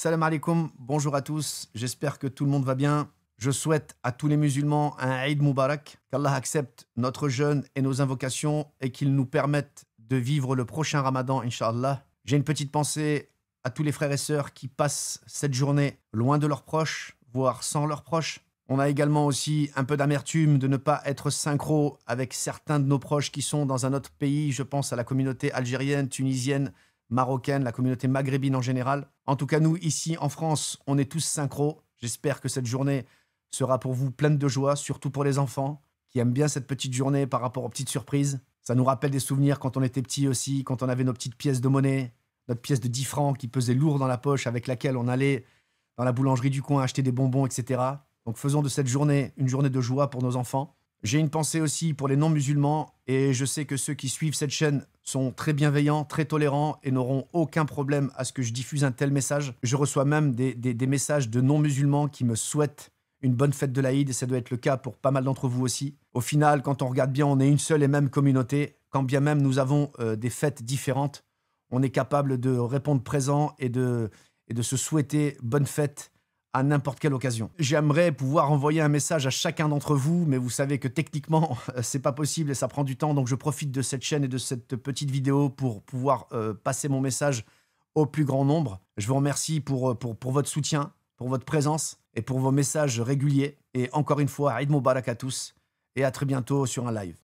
Salam alaikum, bonjour à tous, j'espère que tout le monde va bien. Je souhaite à tous les musulmans un Eid Moubarak, qu'Allah accepte notre jeûne et nos invocations et qu'il nous permette de vivre le prochain Ramadan, Inch'Allah. J'ai une petite pensée à tous les frères et sœurs qui passent cette journée loin de leurs proches, voire sans leurs proches. On a également aussi un peu d'amertume de ne pas être synchro avec certains de nos proches qui sont dans un autre pays. Je pense à la communauté algérienne, tunisienne, marocaine, la communauté maghrébine en général. En tout cas, nous, ici en France, on est tous synchro. J'espère que cette journée sera pour vous pleine de joie, surtout pour les enfants qui aiment bien cette petite journée par rapport aux petites surprises. Ça nous rappelle des souvenirs quand on était petit aussi, quand on avait nos petites pièces de monnaie, notre pièce de 10 francs qui pesait lourd dans la poche, avec laquelle on allait dans la boulangerie du coin acheter des bonbons, etc. Donc faisons de cette journée une journée de joie pour nos enfants. J'ai une pensée aussi pour les non-musulmans et je sais que ceux qui suivent cette chaîne sont très bienveillants, très tolérants et n'auront aucun problème à ce que je diffuse un tel message. Je reçois même des messages de non-musulmans qui me souhaitent une bonne fête de l'Aïd et ça doit être le cas pour pas mal d'entre vous aussi. Au final, quand on regarde bien, on est une seule et même communauté. Quand bien même nous avons des fêtes différentes, on est capable de répondre présent et de se souhaiter bonne fête à n'importe quelle occasion. J'aimerais pouvoir envoyer un message à chacun d'entre vous, mais vous savez que techniquement, c'est pas possible et ça prend du temps, donc je profite de cette chaîne et de cette petite vidéo pour pouvoir passer mon message au plus grand nombre. Je vous remercie pour votre soutien, pour votre présence et pour vos messages réguliers. Et encore une fois, Eid Moubarak à tous et à très bientôt sur un live.